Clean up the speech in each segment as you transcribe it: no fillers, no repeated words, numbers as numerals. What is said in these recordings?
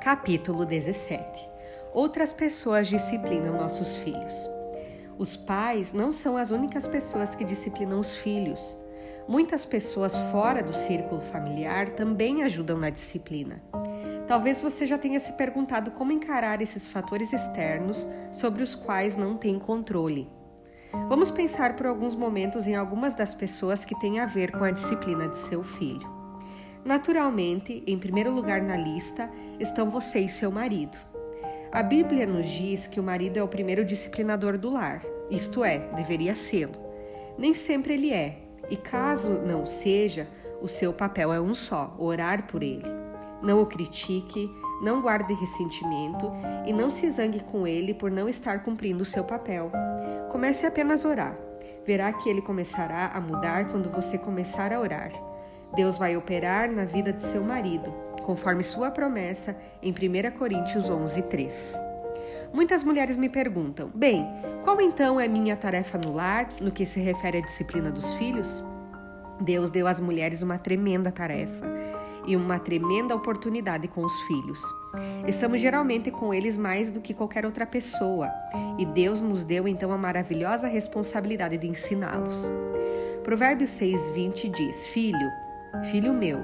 Capítulo 17. Outras pessoas disciplinam nossos filhos. Os pais não são as únicas pessoas que disciplinam os filhos. Muitas pessoas fora do círculo familiar também ajudam na disciplina. Talvez você já tenha se perguntado como encarar esses fatores externos sobre os quais não tem controle. Vamos pensar por alguns momentos em algumas das pessoas que têm a ver com a disciplina de seu filho. Naturalmente, em primeiro lugar na lista, estão você e seu marido. A Bíblia nos diz que o marido é o primeiro disciplinador do lar, isto é, deveria sê-lo. Nem sempre ele é, e caso não seja, o seu papel é um só, orar por ele. Não o critique, não guarde ressentimento e não se zangue com ele por não estar cumprindo o seu papel. Comece apenas a orar. Verá que ele começará a mudar quando você começar a orar. Deus vai operar na vida de seu marido, conforme sua promessa em 1 Coríntios 11:3. Muitas mulheres me perguntam, bem, qual então é minha tarefa no lar, no que se refere à disciplina dos filhos? Deus deu às mulheres uma tremenda tarefa e uma tremenda oportunidade com os filhos. Estamos geralmente com eles mais do que qualquer outra pessoa, e Deus nos deu então a maravilhosa responsabilidade de ensiná-los. Provérbios 6:20 diz, Filho meu,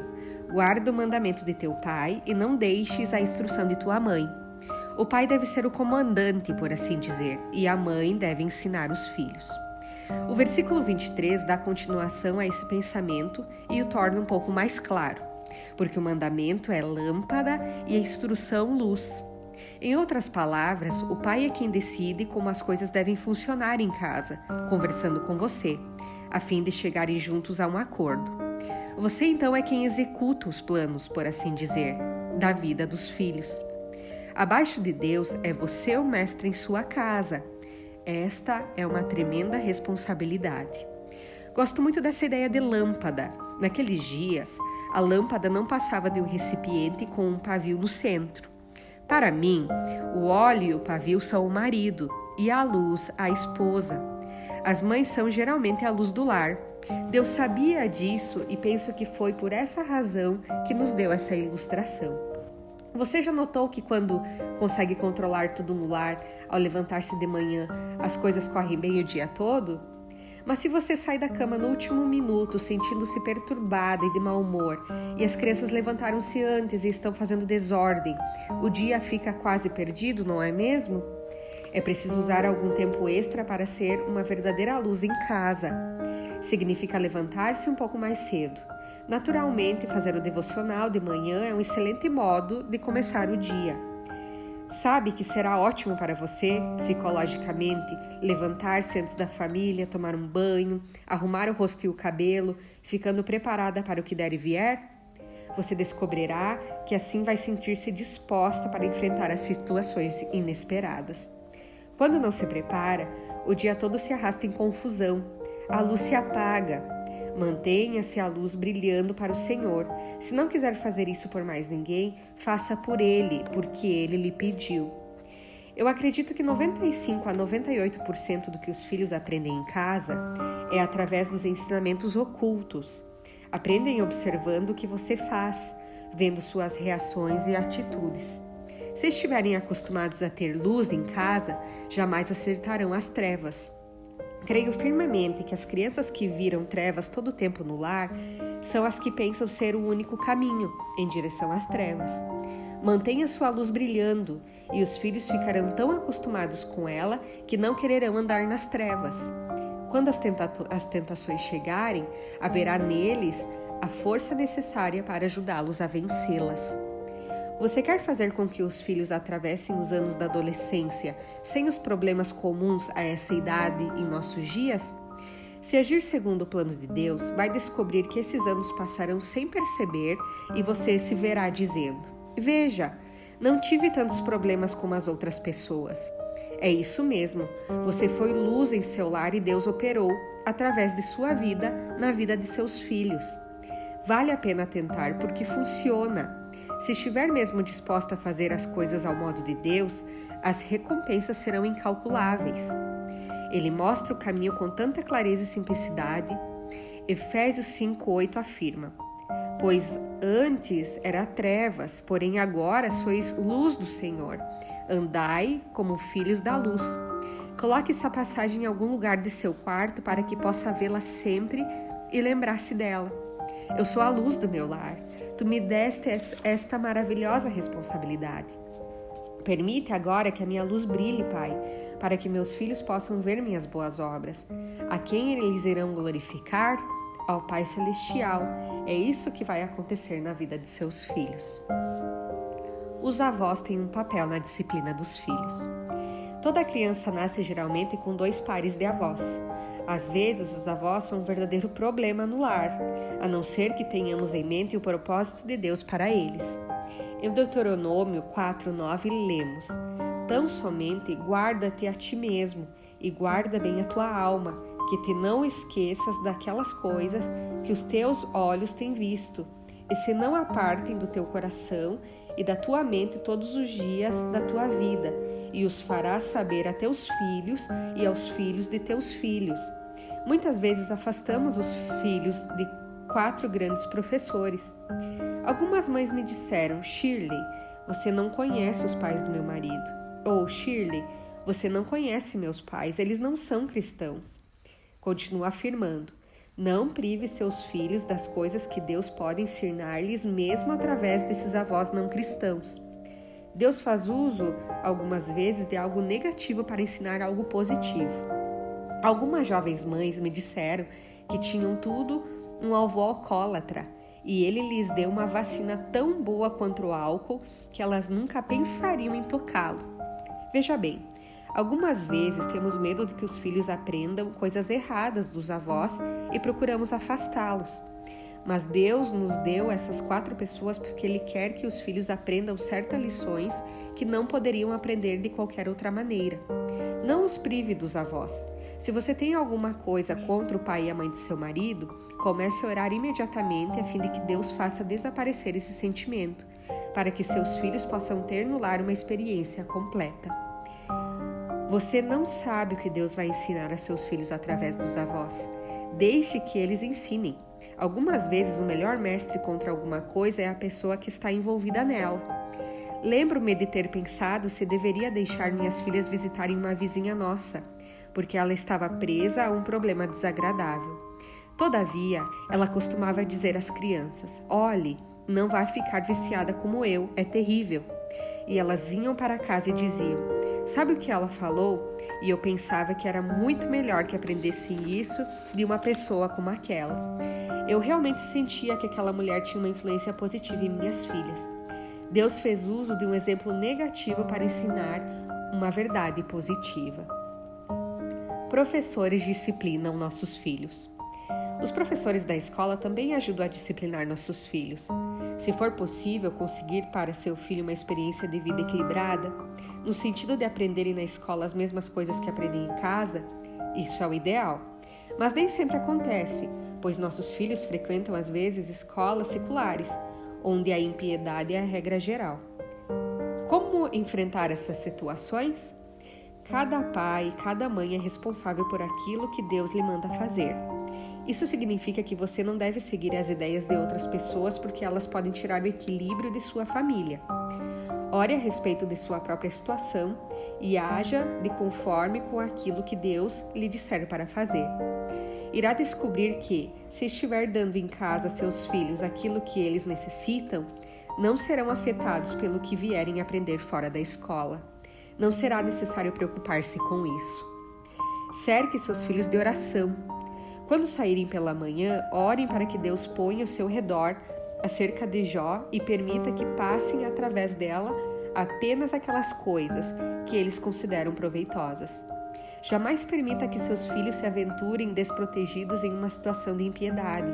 guarda o mandamento de teu pai e não deixes a instrução de tua mãe. O pai deve ser o comandante, por assim dizer, e a mãe deve ensinar os filhos. O versículo 23 dá continuação a esse pensamento e o torna um pouco mais claro, porque o mandamento é lâmpada e a instrução luz. Em outras palavras, o pai é quem decide como as coisas devem funcionar em casa, conversando com você, a fim de chegarem juntos a um acordo. Você então é quem executa os planos, por assim dizer, da vida dos filhos. Abaixo de Deus é você o mestre em sua casa. Esta é uma tremenda responsabilidade. Gosto muito dessa ideia de lâmpada. Naqueles dias, a lâmpada não passava de um recipiente com um pavio no centro. Para mim, o óleo e o pavio são o marido e a luz a esposa. As mães são geralmente a luz do lar. Deus sabia disso e penso que foi por essa razão que nos deu essa ilustração. Você já notou que quando consegue controlar tudo no lar, ao levantar-se de manhã, as coisas correm bem o dia todo? Mas se você sai da cama no último minuto, sentindo-se perturbada e de mau humor, e as crianças levantaram-se antes e estão fazendo desordem, o dia fica quase perdido, não é mesmo? É preciso usar algum tempo extra para ser uma verdadeira luz em casa. Significa levantar-se um pouco mais cedo. Naturalmente, fazer o devocional de manhã é um excelente modo de começar o dia. Sabe que será ótimo para você, psicologicamente, levantar-se antes da família, tomar um banho, arrumar o rosto e o cabelo, ficando preparada para o que der e vier? Você descobrirá que assim vai sentir-se disposta para enfrentar as situações inesperadas. Quando não se prepara, o dia todo se arrasta em confusão. A luz se apaga. Mantenha-se a luz brilhando para o Senhor. Se não quiser fazer isso por mais ninguém, faça por Ele, porque Ele lhe pediu. Eu acredito que 95 a 98% do que os filhos aprendem em casa é através dos ensinamentos ocultos. Aprendem observando o que você faz, vendo suas reações e atitudes. Se estiverem acostumados a ter luz em casa, jamais acertarão as trevas. Creio firmemente que as crianças que viram trevas todo o tempo no lar são as que pensam ser o único caminho em direção às trevas. Mantenha sua luz brilhando e os filhos ficarão tão acostumados com ela que não quererão andar nas trevas. Quando as tentações chegarem, haverá neles a força necessária para ajudá-los a vencê-las. Você quer fazer com que os filhos atravessem os anos da adolescência sem os problemas comuns a essa idade em nossos dias? Se agir segundo o plano de Deus, vai descobrir que esses anos passarão sem perceber e você se verá dizendo, veja, não tive tantos problemas como as outras pessoas. É isso mesmo, você foi luz em seu lar e Deus operou, através de sua vida, na vida de seus filhos. Vale a pena tentar porque funciona. Se estiver mesmo disposta a fazer as coisas ao modo de Deus, as recompensas serão incalculáveis. Ele mostra o caminho com tanta clareza e simplicidade. Efésios 5:8 afirma: Pois antes era trevas, porém agora sois luz do Senhor. Andai como filhos da luz. Coloque essa passagem em algum lugar de seu quarto para que possa vê-la sempre e lembrar-se dela. Eu sou a luz do meu lar. Tu me deste esta maravilhosa responsabilidade. Permite agora que a minha luz brilhe, Pai, para que meus filhos possam ver minhas boas obras. A quem eles irão glorificar? Ao Pai Celestial. É isso que vai acontecer na vida de seus filhos. Os avós têm um papel na disciplina dos filhos. Toda criança nasce geralmente com 2 pares de avós. Às vezes, os avós são um verdadeiro problema no lar, a não ser que tenhamos em mente o propósito de Deus para eles. Em Deuteronômio 4:9 lemos: Tão somente guarda-te a ti mesmo e guarda bem a tua alma, que te não esqueças daquelas coisas que os teus olhos têm visto, e se não apartem do teu coração e da tua mente todos os dias da tua vida, e os farás saber a teus filhos e aos filhos de teus filhos. Muitas vezes afastamos os filhos de 4 grandes professores. Algumas mães me disseram: Shirley, você não conhece os pais do meu marido. Ou Shirley, você não conhece meus pais, eles não são cristãos. Continua afirmando: não prive seus filhos das coisas que Deus pode ensinar-lhes mesmo através desses avós não cristãos. Deus faz uso, algumas vezes, de algo negativo para ensinar algo positivo. Algumas jovens mães me disseram que tinham tudo um avô alcoólatra e ele lhes deu uma vacina tão boa quanto o álcool que elas nunca pensariam em tocá-lo. Veja bem, algumas vezes temos medo de que os filhos aprendam coisas erradas dos avós e procuramos afastá-los. Mas Deus nos deu essas 4 pessoas porque Ele quer que os filhos aprendam certas lições que não poderiam aprender de qualquer outra maneira. Não os prive dos avós. Se você tem alguma coisa contra o pai e a mãe de seu marido, comece a orar imediatamente a fim de que Deus faça desaparecer esse sentimento, para que seus filhos possam ter no lar uma experiência completa. Você não sabe o que Deus vai ensinar a seus filhos através dos avós. Deixe que eles ensinem. Algumas vezes o melhor mestre contra alguma coisa é a pessoa que está envolvida nela. Lembro-me de ter pensado se deveria deixar minhas filhas visitarem uma vizinha nossa, porque ela estava presa a um problema desagradável. Todavia, ela costumava dizer às crianças: olhe, não vai ficar viciada como eu, é terrível. E elas vinham para casa e diziam: sabe o que ela falou? E eu pensava que era muito melhor que aprendessem isso de uma pessoa como aquela. Eu realmente sentia que aquela mulher tinha uma influência positiva em minhas filhas. Deus fez uso de um exemplo negativo para ensinar uma verdade positiva. Professores disciplinam nossos filhos. Os professores da escola também ajudam a disciplinar nossos filhos. Se for possível conseguir para seu filho uma experiência de vida equilibrada, no sentido de aprenderem na escola as mesmas coisas que aprendem em casa, isso é o ideal. Mas nem sempre acontece, pois nossos filhos frequentam às vezes escolas seculares, onde a impiedade é a regra geral. Como enfrentar essas situações? Cada pai e cada mãe é responsável por aquilo que Deus lhe manda fazer. Isso significa que você não deve seguir as ideias de outras pessoas porque elas podem tirar o equilíbrio de sua família. Ore a respeito de sua própria situação e haja de conforme com aquilo que Deus lhe disser para fazer. Irá descobrir que, se estiver dando em casa a seus filhos aquilo que eles necessitam, não serão afetados pelo que vierem aprender fora da escola. Não será necessário preocupar-se com isso. Cerque seus filhos de oração. Quando saírem pela manhã, orem para que Deus ponha ao seu redor a cerca de Jó e permita que passem através dela apenas aquelas coisas que eles consideram proveitosas. Jamais permita que seus filhos se aventurem desprotegidos em uma situação de impiedade,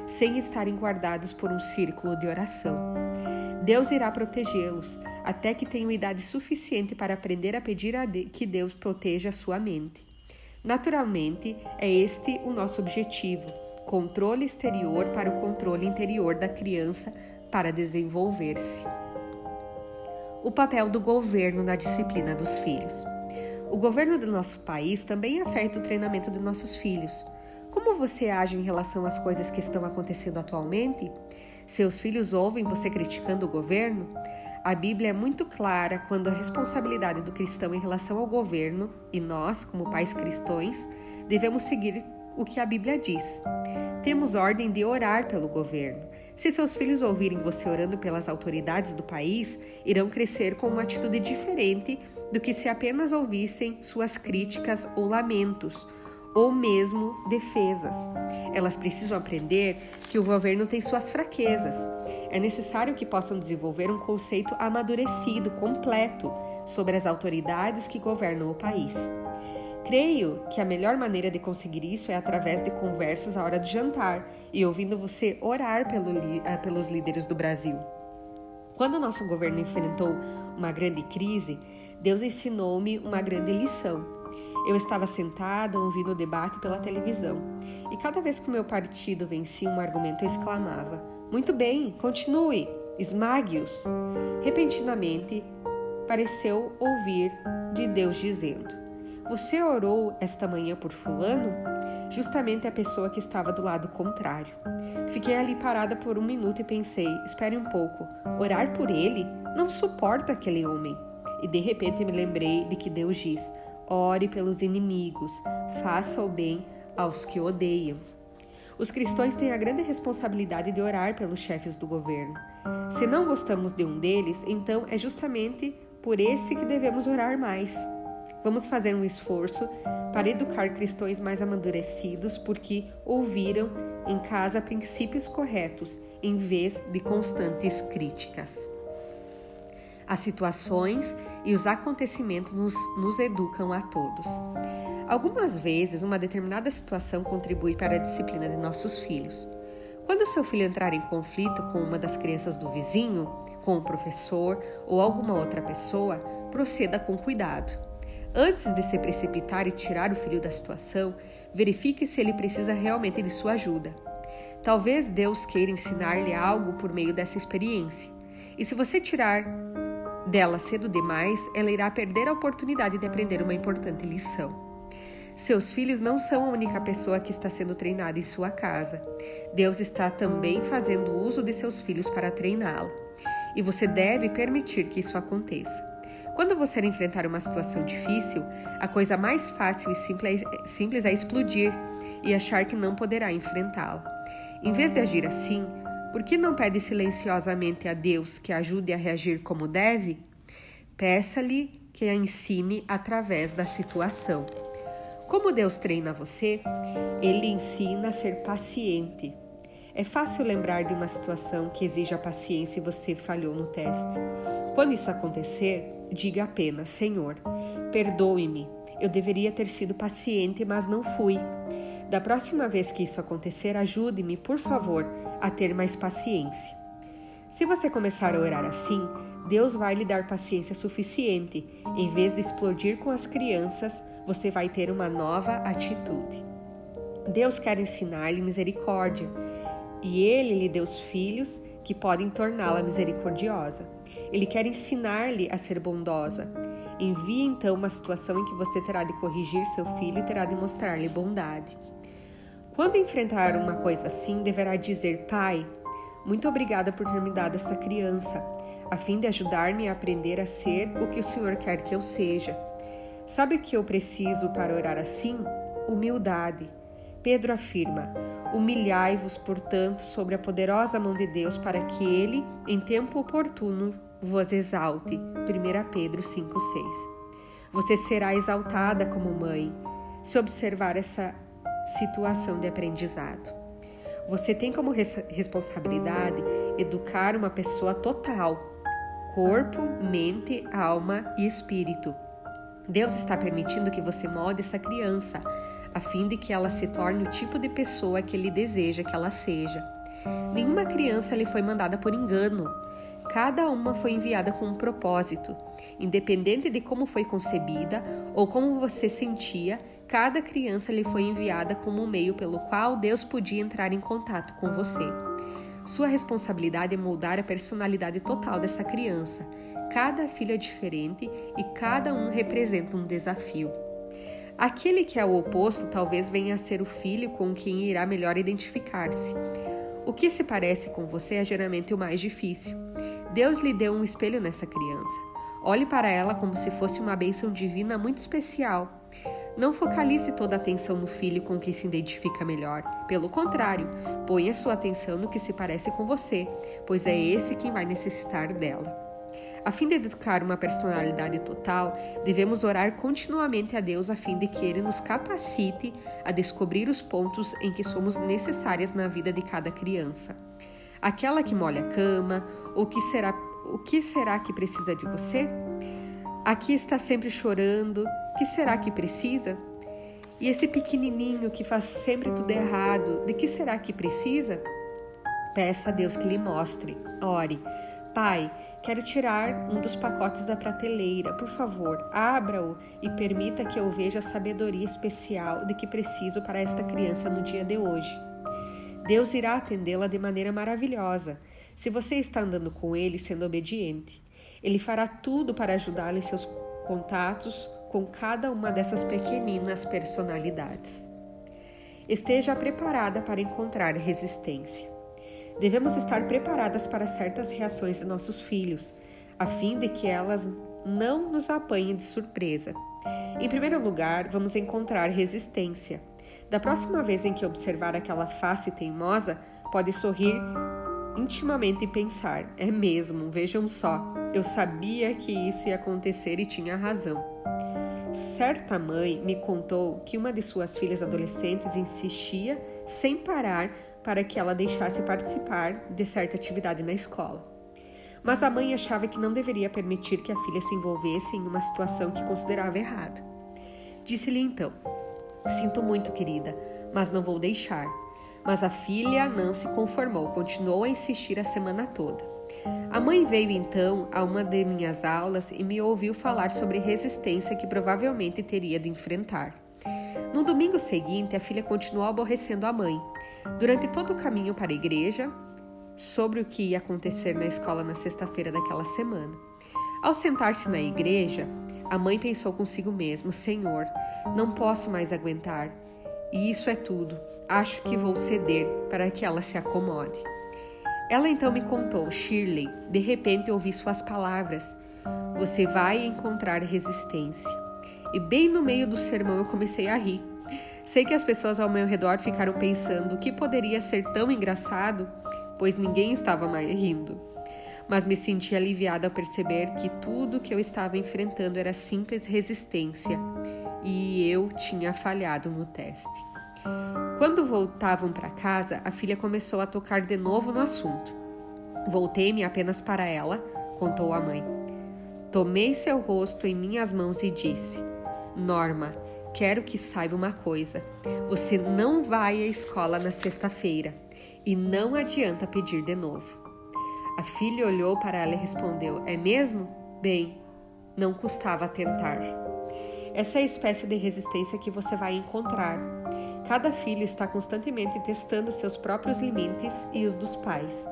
sem estarem guardados por um círculo de oração. Deus irá protegê-los até que tenham idade suficiente para aprender a pedir que Deus proteja a sua mente. Naturalmente, é este o nosso objetivo: controle exterior para o controle interior da criança para desenvolver-se. O papel do governo na disciplina dos filhos. O governo do nosso país também afeta o treinamento de nossos filhos. Como você age em relação às coisas que estão acontecendo atualmente? Seus filhos ouvem você criticando o governo? A Bíblia é muito clara quando a responsabilidade do cristão em relação ao governo, e nós, como pais cristãos, devemos seguir o que a Bíblia diz. Temos ordem de orar pelo governo. Se seus filhos ouvirem você orando pelas autoridades do país, irão crescer com uma atitude diferente do que se apenas ouvissem suas críticas ou lamentos, ou mesmo defesas. Elas precisam aprender que o governo tem suas fraquezas. É necessário que possam desenvolver um conceito amadurecido, completo, sobre as autoridades que governam o país. Creio que a melhor maneira de conseguir isso é através de conversas à hora do jantar e ouvindo você orar pelos líderes do Brasil. Quando o nosso governo enfrentou uma grande crise, Deus ensinou-me uma grande lição. Eu estava sentada ouvindo o debate pela televisão e cada vez que o meu partido vencia um argumento eu exclamava: "Muito bem, continue, esmague-os." Repentinamente, pareceu ouvir de Deus dizendo: "Você orou esta manhã por fulano?" Justamente a pessoa que estava do lado contrário. Fiquei ali parada por 1 minuto e pensei: espere um pouco, orar por ele? Não suporto aquele homem. E de repente me lembrei de que Deus diz: ore pelos inimigos, faça o bem aos que odeiam. Os cristãos têm a grande responsabilidade de orar pelos chefes do governo. Se não gostamos de um deles, então é justamente por esse que devemos orar mais. Vamos fazer um esforço para educar cristãos mais amadurecidos porque ouviram em casa princípios corretos em vez de constantes críticas. As situações e os acontecimentos nos educam a todos. Algumas vezes, uma determinada situação contribui para a disciplina de nossos filhos. Quando seu filho entrar em conflito com uma das crianças do vizinho, com o professor ou alguma outra pessoa, proceda com cuidado. Antes de se precipitar e tirar o filho da situação, verifique se ele precisa realmente de sua ajuda. Talvez Deus queira ensinar-lhe algo por meio dessa experiência. E se você tirar dela cedo demais, ela irá perder a oportunidade de aprender uma importante lição. Seus filhos não são a única pessoa que está sendo treinada em sua casa. Deus está também fazendo uso de seus filhos para treiná-la. E você deve permitir que isso aconteça. Quando você enfrentar uma situação difícil, a coisa mais fácil e simples é explodir e achar que não poderá enfrentá-la. Em vez de agir assim, por que não pede silenciosamente a Deus que ajude a reagir como deve? Peça-lhe que a ensine através da situação. Como Deus treina você, Ele ensina a ser paciente. É fácil lembrar de uma situação que exija paciência e você falhou no teste. Quando isso acontecer, diga apenas: Senhor, perdoe-me, eu deveria ter sido paciente, mas não fui. Da próxima vez que isso acontecer, ajude-me, por favor, a ter mais paciência. Se você começar a orar assim, Deus vai lhe dar paciência suficiente. Em vez de explodir com as crianças, você vai ter uma nova atitude. Deus quer ensinar-lhe misericórdia, e Ele lhe deu os filhos que podem torná-la misericordiosa. Ele quer ensinar-lhe a ser bondosa. Envie então uma situação em que você terá de corrigir seu filho e terá de mostrar-lhe bondade. Quando enfrentar uma coisa assim, deverá dizer: Pai, muito obrigada por ter me dado essa criança, a fim de ajudar-me a aprender a ser o que o Senhor quer que eu seja. Sabe o que eu preciso para orar assim? Humildade. Pedro afirma: humilhai-vos, portanto, sobre a poderosa mão de Deus, para que Ele, em tempo oportuno, vos exalte. 1 Pedro 5,6. Você será exaltada como mãe, se observar essa situação de aprendizado. Você tem como responsabilidade educar uma pessoa total, corpo, mente, alma e espírito. Deus está permitindo que você molde essa criança, a fim de que ela se torne o tipo de pessoa que Ele deseja que ela seja. Nenhuma criança lhe foi mandada por engano. Cada uma foi enviada com um propósito. Independente de como foi concebida ou como você sentia, cada criança lhe foi enviada como um meio pelo qual Deus podia entrar em contato com você. Sua responsabilidade é moldar a personalidade total dessa criança. Cada filho é diferente e cada um representa um desafio. Aquele que é o oposto talvez venha a ser o filho com quem irá melhor identificar-se. O que se parece com você é geralmente o mais difícil. Deus lhe deu um espelho nessa criança. Olhe para ela como se fosse uma bênção divina muito especial. Não focalize toda a atenção no filho com quem se identifica melhor. Pelo contrário, ponha sua atenção no que se parece com você, pois é esse quem vai necessitar dela. A fim de educar uma personalidade total, devemos orar continuamente a Deus a fim de que Ele nos capacite a descobrir os pontos em que somos necessárias na vida de cada criança. Aquela que molha a cama, o que será que precisa de você? Aqui está sempre chorando, o que será que precisa? E esse pequenininho que faz sempre tudo errado, de que será que precisa? Peça a Deus que lhe mostre. Ore. Pai, quero tirar um dos pacotes da prateleira. Por favor, abra-o e permita que eu veja a sabedoria especial de que preciso para esta criança no dia de hoje. Deus irá atendê-la de maneira maravilhosa, se você está andando com Ele sendo obediente. Ele fará tudo para ajudá-la em seus contatos com cada uma dessas pequeninas personalidades. Esteja preparada para encontrar resistência. Devemos estar preparadas para certas reações de nossos filhos, a fim de que elas não nos apanhem de surpresa. Em primeiro lugar, vamos encontrar resistência. Da próxima vez em que observar aquela face teimosa, pode sorrir intimamente e pensar: é mesmo, vejam só, eu sabia que isso ia acontecer e tinha razão. Certa mãe me contou que uma de suas filhas adolescentes insistia, sem parar, para que ela deixasse participar de certa atividade na escola. Mas a mãe achava que não deveria permitir que a filha se envolvesse em uma situação que considerava errada. Disse-lhe então: sinto muito, querida, mas não vou deixar. Mas a filha não se conformou, continuou a insistir a semana toda. A mãe veio então a uma de minhas aulas e me ouviu falar sobre resistência que provavelmente teria de enfrentar. No domingo seguinte, a filha continuou aborrecendo a mãe. Durante todo o caminho para a igreja, sobre o que ia acontecer na escola na sexta-feira daquela semana. Ao sentar-se na igreja, a mãe pensou consigo mesma: Senhor, não posso mais aguentar. E isso é tudo. Acho que vou ceder para que ela se acomode. Ela então me contou: Shirley, de repente ouvi suas palavras. Você vai encontrar resistência. E bem no meio do sermão eu comecei a rir. Sei que as pessoas ao meu redor ficaram pensando o que poderia ser tão engraçado, pois ninguém estava mais rindo. Mas me senti aliviada ao perceber que tudo que eu estava enfrentando era simples resistência e eu tinha falhado no teste. Quando voltavam para casa, a filha começou a tocar de novo no assunto. Voltei-me apenas para ela, contou a mãe. Tomei seu rosto em minhas mãos e disse: Norma, quero que saiba uma coisa. Você não vai à escola na sexta-feira e não adianta pedir de novo. A filha olhou para ela e respondeu: é mesmo? Bem, não custava tentar. Essa é a espécie de resistência que você vai encontrar. Cada filho está constantemente testando seus próprios limites e os dos pais.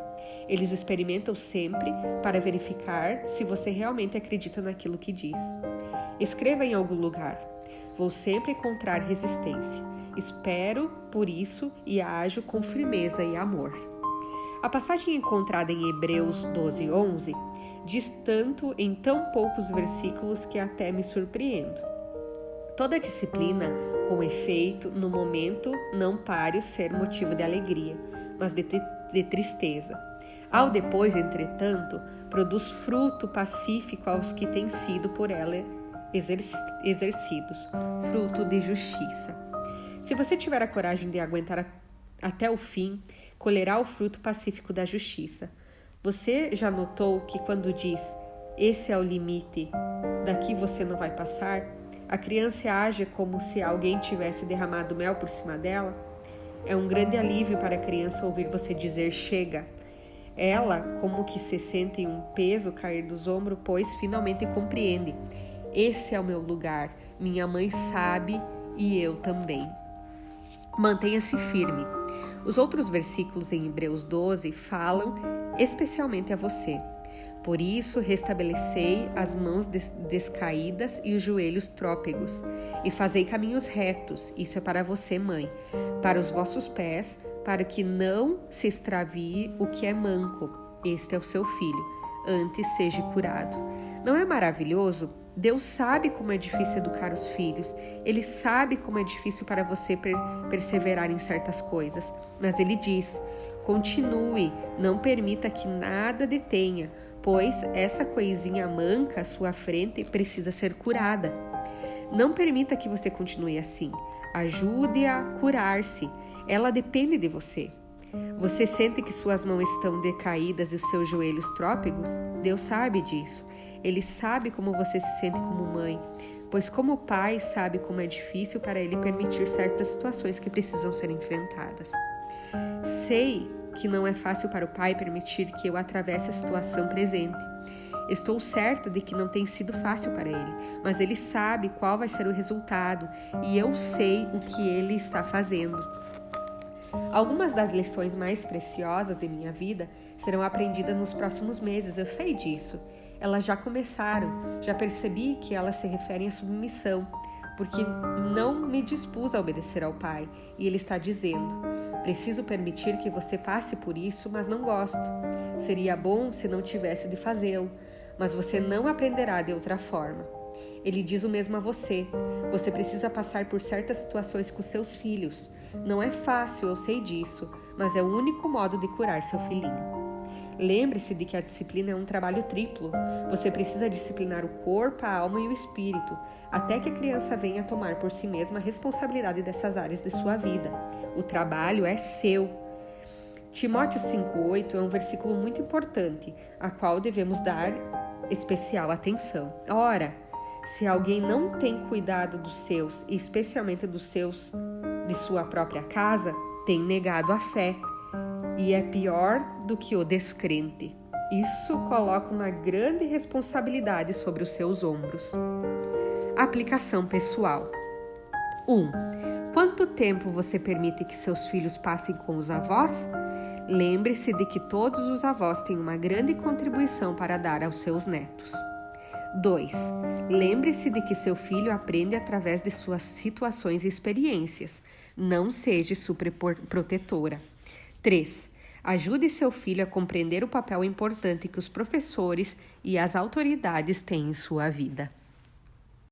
Eles experimentam sempre para verificar se você realmente acredita naquilo que diz. Escreva em algum lugar: vou sempre encontrar resistência. Espero por isso e ajo com firmeza e amor. A passagem encontrada em Hebreus 12:11 diz tanto em tão poucos versículos que até me surpreendo. Toda disciplina, com efeito, no momento, não pare ser motivo de alegria, mas de tristeza. Ao depois, entretanto, produz fruto pacífico aos que têm sido por ela exercidos, fruto de justiça. Se você tiver a coragem de aguentar até o fim, colherá o fruto pacífico da justiça. Você já notou que quando diz, esse é o limite, daqui você não vai passar, a criança age como se alguém tivesse derramado mel por cima dela? É um grande alívio para a criança ouvir você dizer chega. Ela, como que se sente um peso cair dos ombros, pois finalmente compreende. Esse é o meu lugar, minha mãe sabe e eu também. Mantenha-se firme. Os outros versículos em Hebreus 12 falam especialmente a você. Por isso, restabelecei as mãos descaídas e os joelhos trópegos, e fazei caminhos retos, isso é para você, mãe, para os vossos pés, para que não se extravie o que é manco. Este é o seu filho, antes seja curado. Não é maravilhoso? Deus sabe como é difícil educar os filhos. Ele sabe como é difícil para você perseverar em certas coisas. Mas Ele diz: continue, não permita que nada detenha, pois essa coisinha manca à sua frente precisa ser curada. Não permita que você continue assim. Ajude-a a curar-se. Ela depende de você. Você sente que suas mãos estão decaídas e os seus joelhos trópegos? Deus sabe disso. Ele sabe como você se sente como mãe, pois como pai sabe como é difícil para ele permitir certas situações que precisam ser enfrentadas. Sei que não é fácil para o pai permitir que eu atravesse a situação presente. Estou certa de que não tem sido fácil para ele, mas ele sabe qual vai ser o resultado e eu sei o que ele está fazendo. Algumas das lições mais preciosas de minha vida serão aprendidas nos próximos meses, eu sei disso. Elas já começaram, já percebi que elas se referem à submissão, porque não me dispus a obedecer ao Pai, e Ele está dizendo: preciso permitir que você passe por isso, mas não gosto. Seria bom se não tivesse de fazê-lo, mas você não aprenderá de outra forma. Ele diz o mesmo a você. Você precisa passar por certas situações com seus filhos. Não é fácil, eu sei disso, mas é o único modo de curar seu filhinho. Lembre-se de que a disciplina é um trabalho triplo. Você precisa disciplinar o corpo, a alma e o espírito, até que a criança venha tomar por si mesma a responsabilidade dessas áreas de sua vida. O trabalho é seu. Timóteo 5,8 é um versículo muito importante, a qual devemos dar especial atenção. Ora, se alguém não tem cuidado dos seus, e especialmente dos seus de sua própria casa, tem negado a fé, e é pior do que o descrente. Isso coloca uma grande responsabilidade sobre os seus ombros. Aplicação pessoal. 1. Quanto tempo você permite que seus filhos passem com os avós? Lembre-se de que todos os avós têm uma grande contribuição para dar aos seus netos. 2. Lembre-se de que seu filho aprende através de suas situações e experiências. Não seja superprotetora. 3. Ajude seu filho a compreender o papel importante que os professores e as autoridades têm em sua vida.